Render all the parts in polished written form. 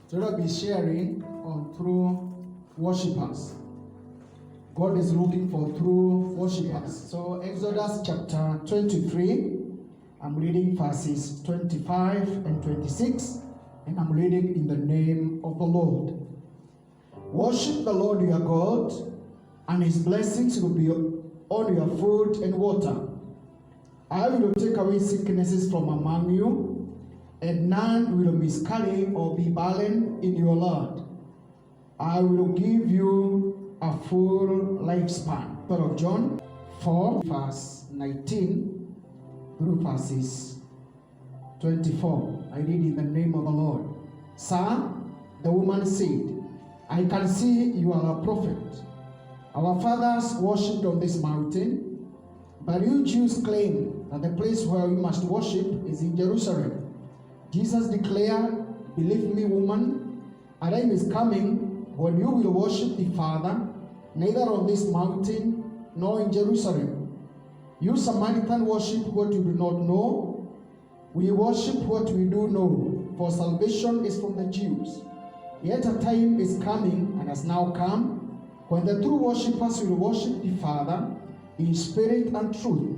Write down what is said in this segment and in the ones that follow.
Today I'll be sharing on true worshippers. God is looking for true worshippers. So Exodus chapter 23, I'm reading verses 25 and 26, and I'm reading in the name of the Lord. Worship the Lord your God, and his blessings will be on your food and water. I will take away sicknesses from among you, and none will miscarry or be barren in your land. I will give you a full lifespan. Book of John 4, verse 19 through verses 24. I read in the name of the Lord. Sir, the woman said, I can see you are a prophet. Our fathers worshipped on this mountain, but you Jews claim that the place where we must worship is in Jerusalem. Jesus declared, believe me, woman, a time is coming when you will worship the Father, neither on this mountain nor in Jerusalem. You Samaritan worship what you do not know. We worship what we do know, for salvation is from the Jews. Yet a time is coming, and has now come, when the true worshippers will worship the Father in spirit and truth.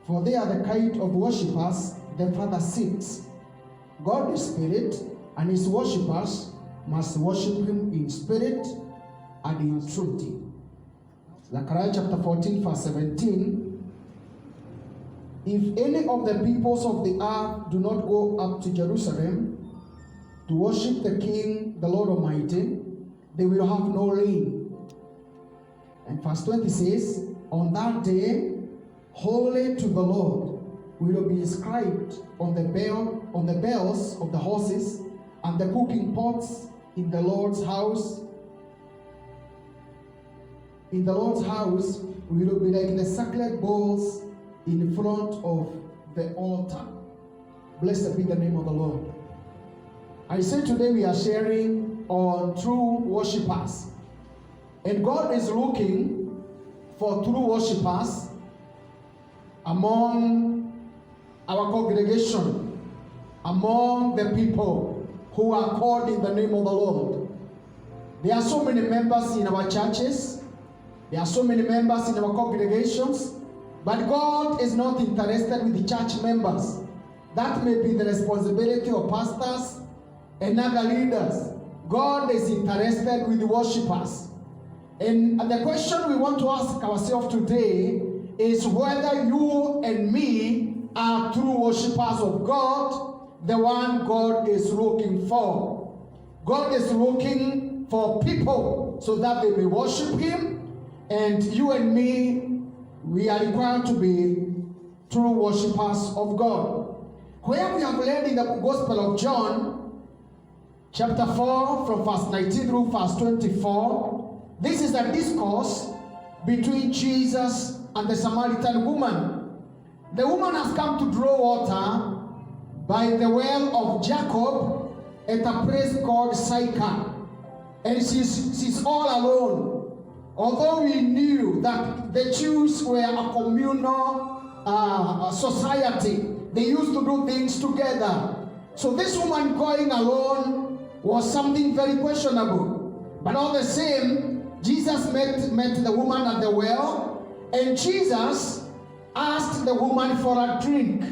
For they are the kind of worshippers the Father seeks. God is spirit, and his worshippers must worship him in spirit and in truth. Zechariah chapter 14, verse 17. If any of the peoples of the earth do not go up to Jerusalem to worship the King, the Lord Almighty, they will have no rain. And verse 20 says, on that day, holy to the Lord will be inscribed on the bells of the horses and the cooking pots in the Lord's house. In the Lord's house will be like the sacred bowls in front of the altar. Blessed be the name of the Lord. I say today we are sharing on true worshippers. And God is looking for true worshippers among our congregation, among the people who are called in the name of the Lord. There are so many members in our churches. There are so many members in our congregations. But God is not interested with the church members. That may be the responsibility of pastors and other leaders. God is interested with the worshippers. And the question we want to ask ourselves today is whether you and me are true worshippers of God, the one God is looking for. God is looking for people so that they may worship him, and you and me, we are required to be true worshippers of God. Where we have read in the Gospel of John, chapter 4, from verse 19 through verse 24, this is a discourse between Jesus and the Samaritan woman. The woman has come to draw water by the well of Jacob at a place called Sychar. And she's all alone. Although we knew that the Jews were a communal society, they used to do things together. So this woman going alone was something very questionable. But all the same, Jesus met the woman at the well, and Jesus asked the woman for a drink.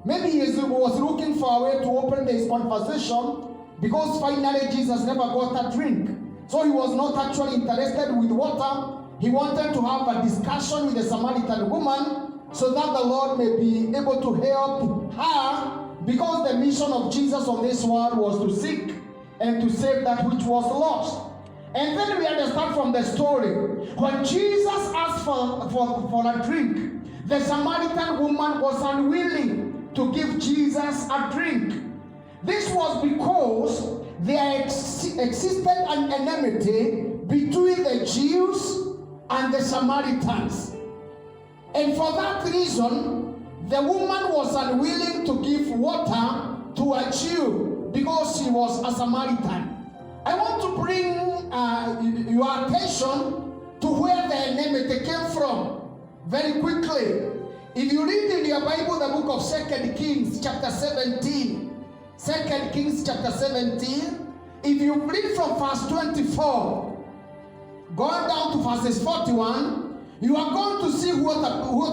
Maybe he was looking for a way to open this conversation, because finally Jesus never got a drink. So he was not actually interested with water. He wanted to have a discussion with the Samaritan woman so that the Lord may be able to help her, because the mission of Jesus on this world was to seek and to save that which was lost. And then we understand from the story, when Jesus asked for a drink, the Samaritan woman was unwilling to give Jesus a drink. This was because there existed an enmity between the Jews and the Samaritans. And for that reason, the woman was unwilling to give water to a Jew because she was a Samaritan. I want to bring your attention to where the enmity came from very quickly. If you read in your Bible the book of 2 Kings chapter 17, 2 Kings chapter 17, if you read from verse 24, going down to verses 41, you are going to see what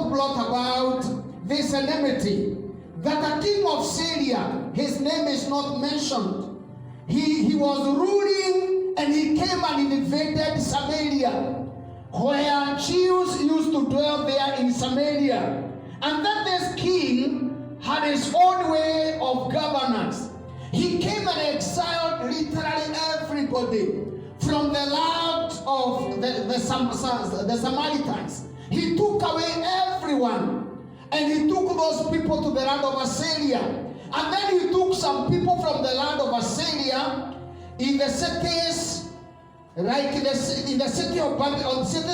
brought about this enmity. That the king of Syria, his name is not mentioned. He was ruling, and he came and invaded Samaria, where Jews used to dwell there in Samaria. And then this king had his own way of governance. He came and exiled literally everybody from the land of the Samaritans. He took away everyone, and he took those people to the land of Assyria. And then he took some people from the land of Assyria in the cities, like in the cities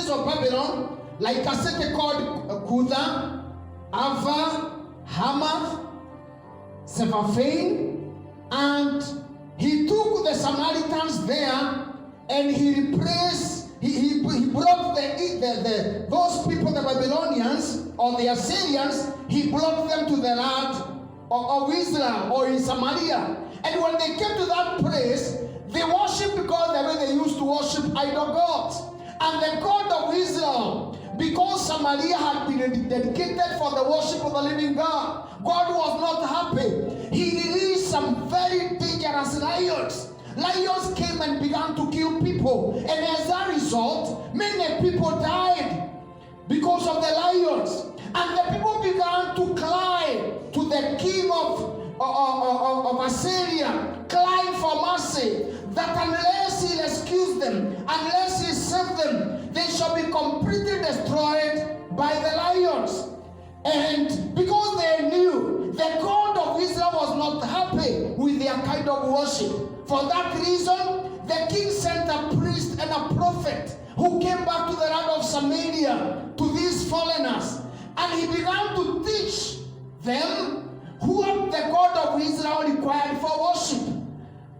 of Babylon, like a city called Kutha, Ava, Hamath, Sepharvaim, and he took the Samaritans there, and he replaced. He brought those people, the Babylonians or the Assyrians. He brought them to the land of Israel or in Samaria. And when they came to that place, they worshipped God the way they used to worship idol gods. And the God of Israel, because Samaria had been dedicated for the worship of the living God, God was not happy. He released some very dangerous lions. Lions came and began to kill people. And as a result, many people died because of the lions. And the people began to cry to the king of Assyria, crying for mercy, that unless he rescues them, unless he saves them, they shall be completely destroyed by the lions. And because they knew the God of Israel was not happy with their kind of worship, for that reason, the king sent a priest and a prophet who came back to the land of Samaria to these foreigners. And he began to teach them what the God of Israel required for worship.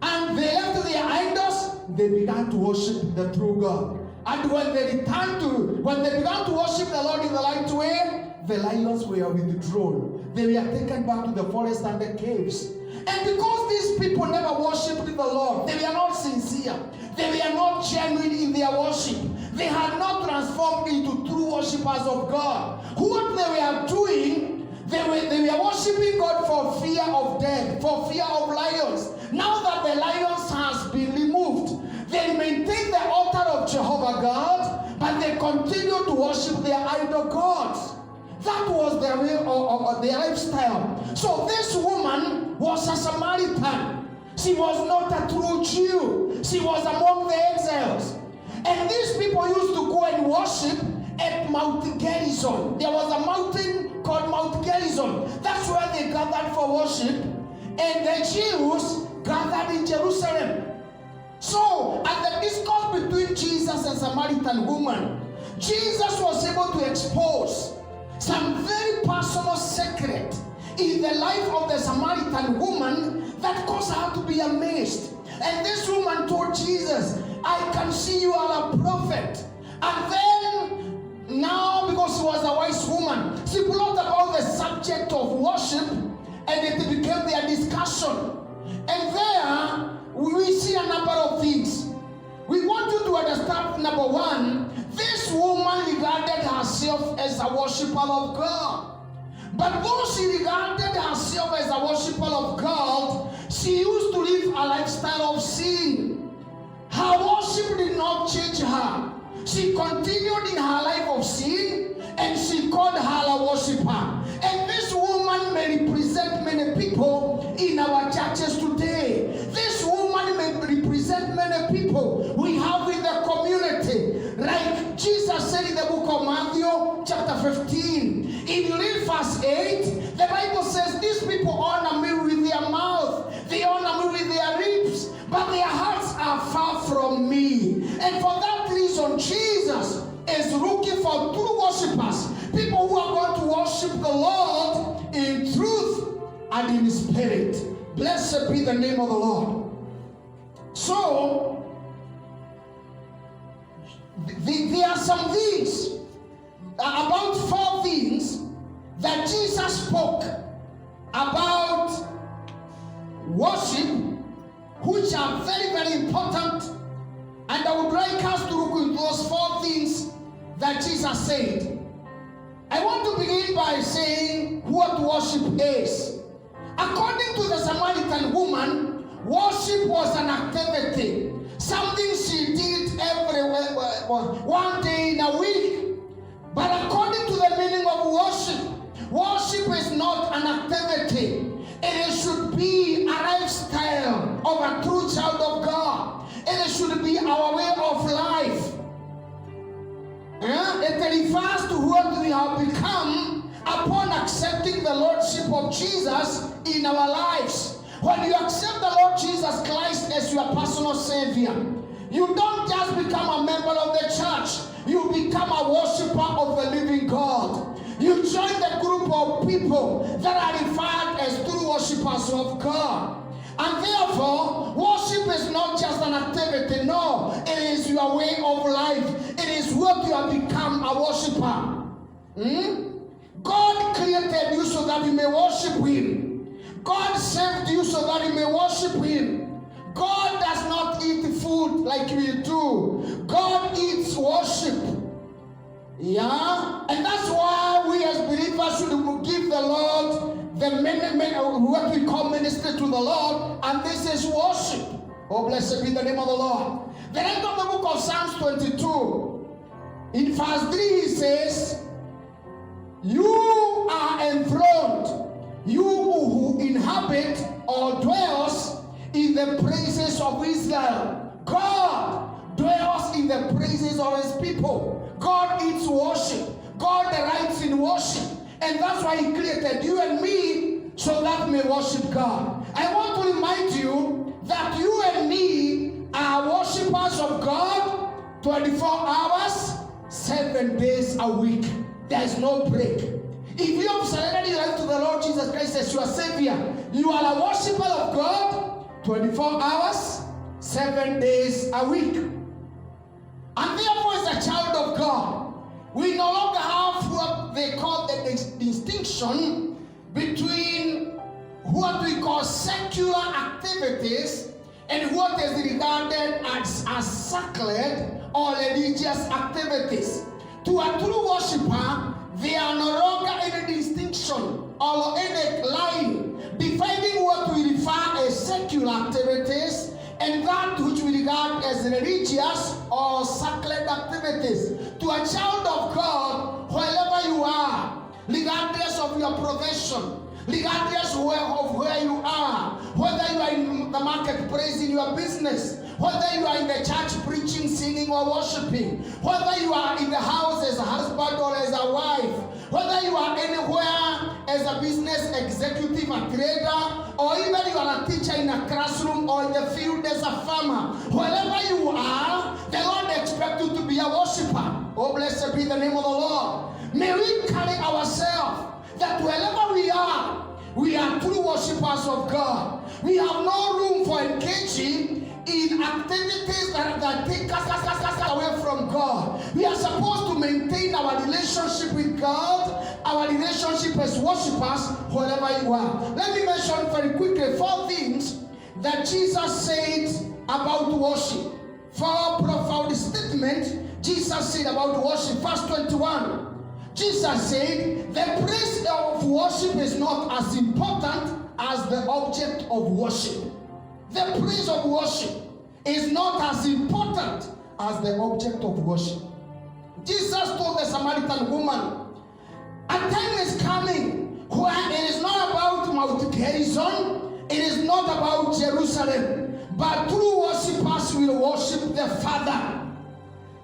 And they left their idols, they began to worship the true God. And when they began to worship the Lord in the right way, the lions were withdrawn. They were taken back to the forest and the caves. And because these people never worshipped the Lord, they were not sincere, they were not genuine in their worship, they had not transformed into true worshippers of God. What they were doing, they were worshiping God for fear of death, for fear of lions. Now that the lions has been removed, they maintain the altar of Jehovah God, but they continue to worship their idol gods. That was their way of their lifestyle. So this woman was a Samaritan. She was not a true Jew. She was among the exiles. And these people used to go and worship at Mount Gerizim. There was a mountain called Mount Gerizim. That's where they gathered for worship. And the Jews gathered in Jerusalem. So, at the discourse between Jesus and Samaritan woman, Jesus was able to expose some very personal secret in the life of the Samaritan woman that caused her to be amazed. And this woman told Jesus, I can see you are a prophet. And then, now because she was a wise woman, she brought about the subject of worship, and it became their discussion. And there, we see a number of things. We want you to understand, number one, this woman regarded herself as a worshiper of God. But though she regarded herself as a worshiper of God, she used to live a lifestyle of sin. Her worship did not change her. She continued in her life of sin, and she called her a worshiper. And this woman may represent many people in our churches today. This woman may represent many people we have in the community. Like Jesus said in the book of Matthew chapter 15. If you read verse 8, the Bible says these people honor me with their mouth. They honor me with their lips, but their hearts are far from me. And for that reason, Jesus is looking for true worshippers. People who are going to worship the Lord in truth and in spirit. Blessed be the name of the Lord. So, there are some things, about 4 things that Jesus spoke about worship, which which are very, very important. And I would like us to look into those 4 things that Jesus said. I want to begin by saying what worship is. According to the Samaritan woman, worship was an activity, something she did one day in a week. But according to the meaning of worship, worship is not an activity. It should be a lifestyle of a true child of God. It should be our way of life. It refers to what we have become upon accepting the Lordship of Jesus in our lives. When you accept the Lord Jesus Christ as your personal Savior, you don't just become a member of the church. You become a worshiper of the living God. You join the group of people that are referred as true worshipers of God. And therefore, worship is not just an activity. No, it is your way of life. It is what you have become, a worshiper. God created you so that you may worship Him. God saved you so that you may worship Him. God does not eat food like we do. God eats worship. Yeah? And that's why we as believers should give the Lord what we call ministry to the Lord, and this is worship. Oh, blessed be the name of the Lord. The end of the book of Psalms 22, in verse 3, he says, "You are enthroned, you who inhabit or dwells in the praises of Israel." God dwells in the praises of His people. God eats worship. God delights in worship. And that's why He created you and me so that we may worship God. I want to remind you that you and me are worshipers of God 24 hours, 7 days a week. There is no break. If you have surrendered your life to the Lord Jesus Christ as your Savior, you are a worshiper of God 24 hours, 7 days a week. And therefore, as a child of God, we no longer have what they call the distinction between what we call secular activities and what is regarded as sacred or religious activities. To a true worshiper, there are no longer any distinction or any line defining what we refer as secular activities and that which we regard as religious or sacred activities. To a child of God, wherever you are, regardless of your profession, regardless of where you are, whether you are in the marketplace, in your business, whether you are in the church preaching, singing, or worshiping, whether you are in the house as a husband or as a wife, whether you are anywhere as a business executive, a trader, or even you are a teacher in a classroom or in the field as a farmer, wherever you are, the Lord expects you to be a worshiper. Oh, blessed be the name of the Lord. May we carry ourselves that wherever we are true worshippers of God. We have no room for engaging in activities that take us away from God. We are supposed to maintain our relationship with God, our relationship as worshippers, wherever you are. Let me mention very quickly 4 things that Jesus said about worship. 4 profound statements Jesus said about worship. Verse 21. Jesus said, the place of worship is not as important as the object of worship. The place of worship is not as important as the object of worship. Jesus told the Samaritan woman, a time is coming where it is not about Mount Gerizim, it is not about Jerusalem, but true worshippers will worship the Father.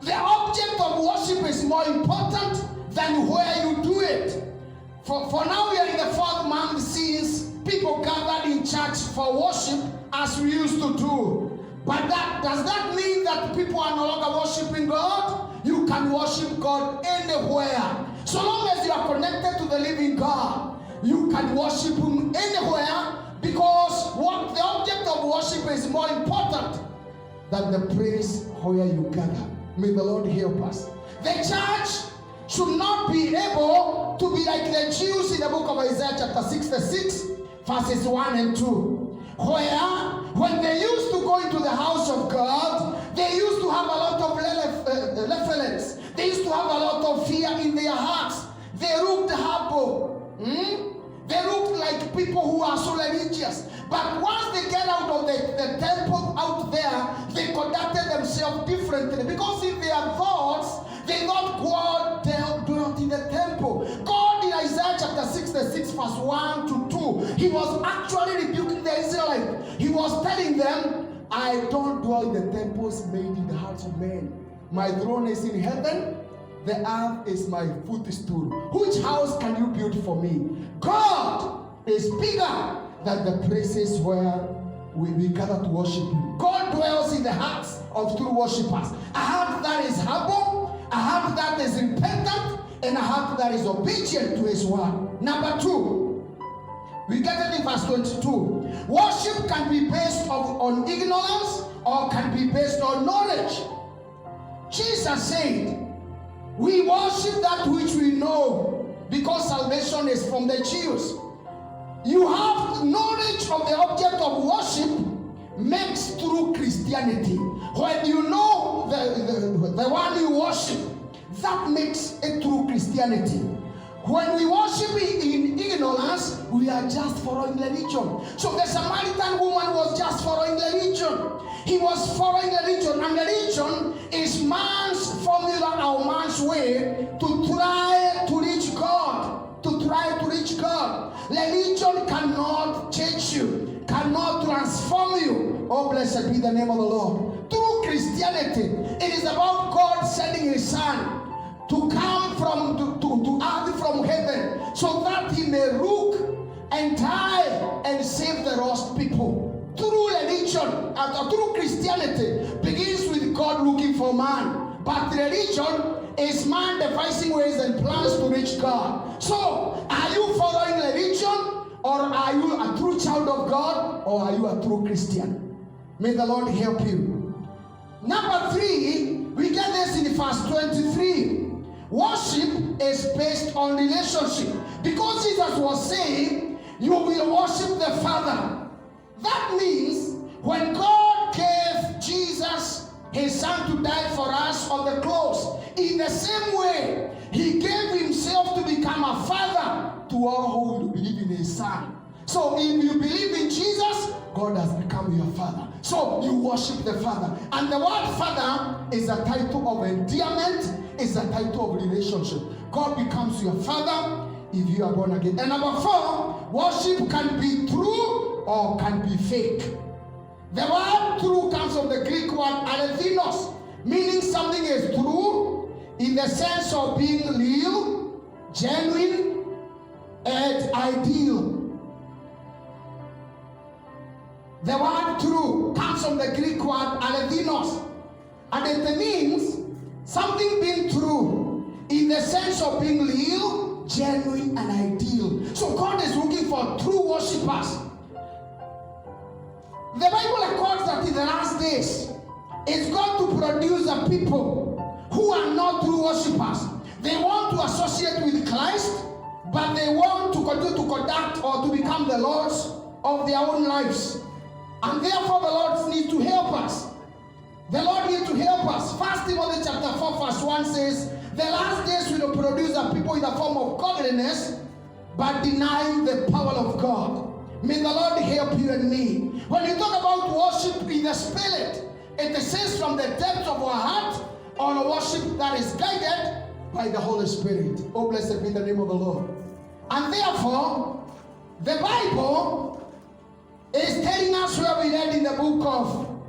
The object of worship is more important than where you do it. For now we are in the 4th month since people gathered in church for worship as we used to do. But does that mean that people are no longer worshiping God? You can worship God anywhere. So long as you are connected to the living God, you can worship Him anywhere, because the object of worship is more important than the place where you gather. May the Lord help us. The church should not be able to be like the Jews in the book of Isaiah chapter 66, verses 1 and 2. where when they used to go into the house of God, they used to have a lot of reverence. They used to have a lot of fear in their hearts. They looked humble. They looked like people who are so religious. But once they get out of the temple out there, they conducted themselves differently. Because in their thoughts, they thought God dwelt in the temple. God in Isaiah chapter 66 verse 1 to 2, he was actually rebuking the Israelites. He was telling them, I don't dwell in the temples made in the hearts of men. My throne is in heaven. The earth is my footstool. Which house can you build for me? God is bigger than the places where we gather to worship Him. God dwells in the hearts of true worshippers. A heart that is humble, a heart that is repentant, and a heart that is obedient to His word. Number 2, we get it in verse 22. Worship can be based on ignorance or can be based on knowledge. Jesus said, we worship that which we know, because salvation is from the Jews. You have knowledge of the object of worship makes true Christianity. When you know the one you worship, that makes a true Christianity. When we worship in ignorance, we are just following religion. So the Samaritan woman was just following religion. He was following religion, and religion is man's formula or man's way to try to reach God. Religion cannot change you, cannot transform you. Oh, blessed be the name of the Lord. True Christianity, it is about God sending His Son to come to earth from heaven, so that He may look and die and save the lost people. True religion, true Christianity begins with God looking for man, but religion is man devising ways and plans to reach God. So, are you following religion, or are you a true child of God, or are you a true Christian? May the Lord help you. Number 3, we get this in verse 23. Worship is based on relationship. Because Jesus was saying, you will worship the Father. That means when God gave Jesus, His Son, to die for us on the cross, in the same way, He gave Himself to become a father to all who believe in His Son. So if you believe in Jesus, God has become your Father. So you worship the Father. And the word Father is a title of endearment, is a title of relationship. God becomes your Father if you are born again. And number 4, worship can be true or can be fake. The word true comes from the Greek word alethinos, meaning something is true in the sense of being real, genuine, and ideal. The word true comes from the Greek word alethinos, and it means something being true in the sense of being real, genuine, and ideal. So God is looking for true worshippers. The Bible records that in the last days, it's going to produce a people who are not true worshippers. They want to associate with Christ, but they want to continue to conduct or to become the lords of their own lives. And therefore the Lord needs to help us. The Lord needs to help us. 1 Timothy chapter 4 verse 1 says, the last days will produce a people in the form of godliness, but denying the power of God. May the Lord help you and me. When you talk about worship in the Spirit, it says from the depth of our heart, on a worship that is guided by the Holy Spirit. Oh, blessed be the name of the Lord. And therefore, the Bible is telling us, where we read in the book of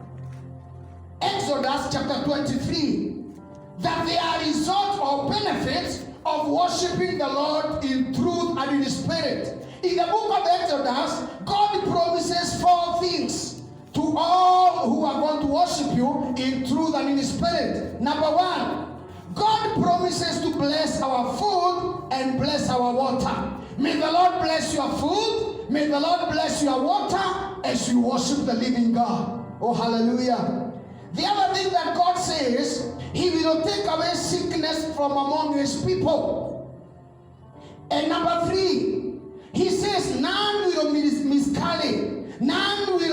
Exodus chapter 23, that there are results or benefits of worshiping the Lord in truth and in spirit. In the book of Exodus, God promises 4 things to all who are going to worship you in truth and in spirit. Number 1, God promises to bless our food and bless our water. May the Lord bless your food. May the Lord bless your water as you worship the living God. Oh, hallelujah. The other thing that God says, He will take away sickness from among His people. And number 3, He says, none will miscarry, none will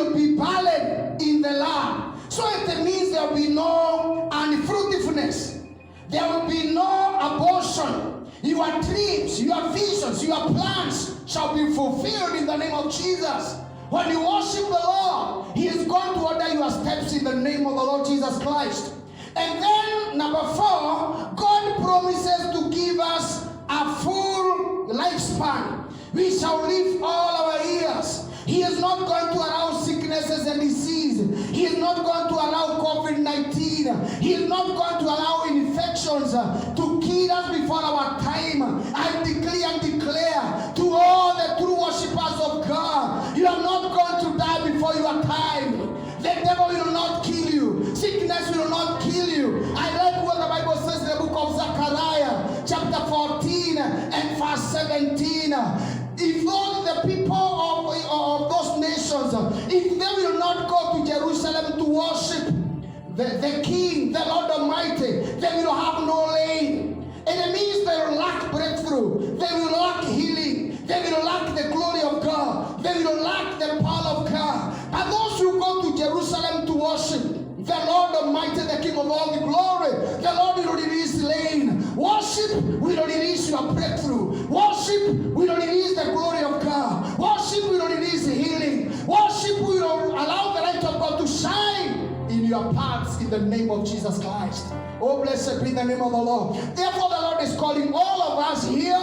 barren in the land. So it means there will be no unfruitfulness. There will be no abortion. Your dreams, your visions, your plans shall be fulfilled in the name of Jesus. When you worship the Lord, He is going to order your steps in the name of the Lord Jesus Christ. And then, number 4, God promises to give us a full lifespan. We shall live all our years. He is not going to allow sicknesses and disease. He is not going to allow COVID-19. He is not going to allow infections to kill us before our time. I declare and declare to all the true worshippers of God, you are not going to die before your time. The devil will not kill you. Sickness will not kill you. I like what the Bible says in the book of Zechariah, chapter 14 and verse 17. If all the people of those nations, if they will not go to Jerusalem to worship the King, the Lord Almighty, they will have no lane. And it means they will lack breakthrough. They will lack healing. They will lack the glory of God. They will lack the power of God. But those who go to Jerusalem to worship the Lord Almighty, the King of all the glory, the Lord will release lane. Worship will release your breakthrough. Worship will release the glory of God. Worship will release healing. Worship will allow the light of God to shine in your paths in the name of Jesus Christ. Oh, blessed be the name of the Lord. Therefore, the Lord is calling all of us here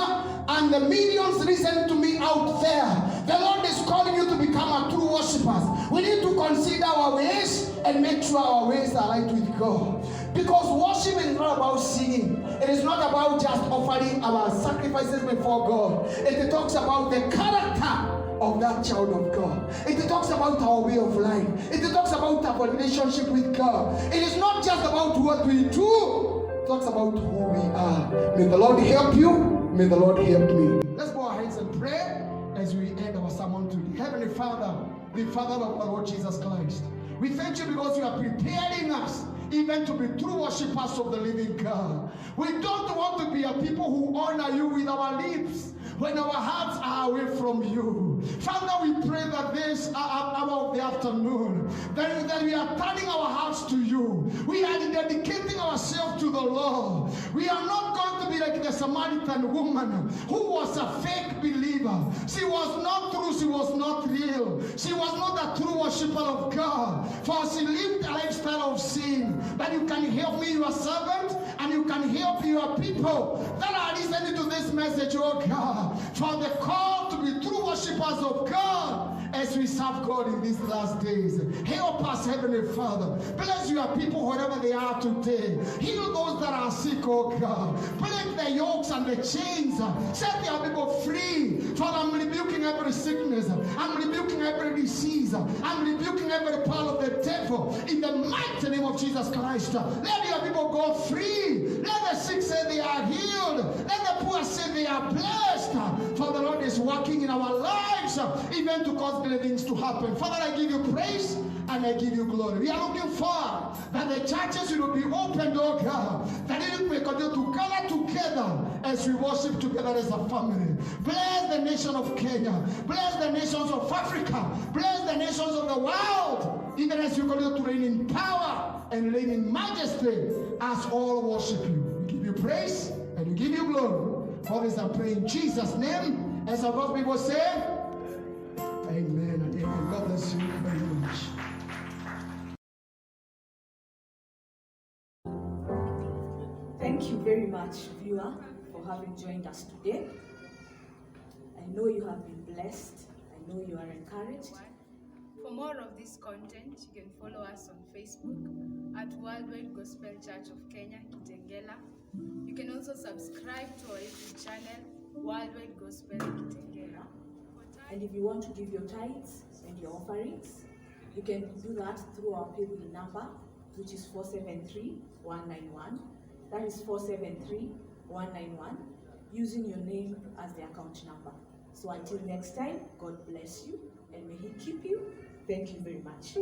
and the millions listen to me out there. The Lord is calling you to become a true worshiper. We need to consider our ways and make sure our ways are right with God. Because worship is not about singing. It is not about just offering our sacrifices before God. It talks about the character of that child of God. It talks about our way of life. It talks about our relationship with God. It is not just about what we do. It talks about who we are. May the Lord help you. May the Lord help me. Let's bow our heads and pray as we end our sermon today. Heavenly Father, the Father of our Lord Jesus Christ, we thank you because you are preparing us even to be true worshippers of the living God. We don't want to be a people who honor you with our lips when our hearts are away from you. Father, we pray that this hour of the afternoon, that we are turning our hearts to you. We are dedicating ourselves to the Lord. We are not going to be like the Samaritan woman who was a fake believer. She was not true. She was not real. She was not a true worshiper of God. For she lived a lifestyle of sin. But you can help me, your servant, and you can help your people that are listening to this message, oh God, for the call to be true worshippers of God as we serve God in these last days. Help us, Heavenly Father. Bless your people wherever they are today. Heal those that are sick, oh God. Break the yokes and the chains. Set your people free. Father, I'm rebuking every sickness. I'm rebuking every disease. I'm rebuking every power of the devil in the mighty name of Jesus Christ. Let your people go free. Let the sick say they are healed. Let the poor say they are blessed. For the Lord is working in our lives, even to cause great things to happen. Father, I give you praise and I give you glory. We are looking for that the churches will be opened, oh God, that it will continue to gather together as we worship together as a family. Bless the nation of Kenya. Bless the nations of Africa. Bless the nations of the world, even as you continue to reign in power and reign in majesty as all worship you. We give you praise and we give you glory. For this I pray in Jesus' name. As our God's people say, amen and amen. God bless you very much. Thank you very much, viewer, for having joined us today. I know you have been blessed. I know you are encouraged. For more of this content, you can follow us on Facebook at Worldwide Gospel Church of Kenya, Kitengela. You can also subscribe to our YouTube channel, Worldwide Gospel Kitengela. And if you want to give your tithes and your offerings, you can do that through our PayBill number, which is 473-191. That is 473-191, using your name as the account number. So until next time, God bless you and may He keep you. Thank you very much.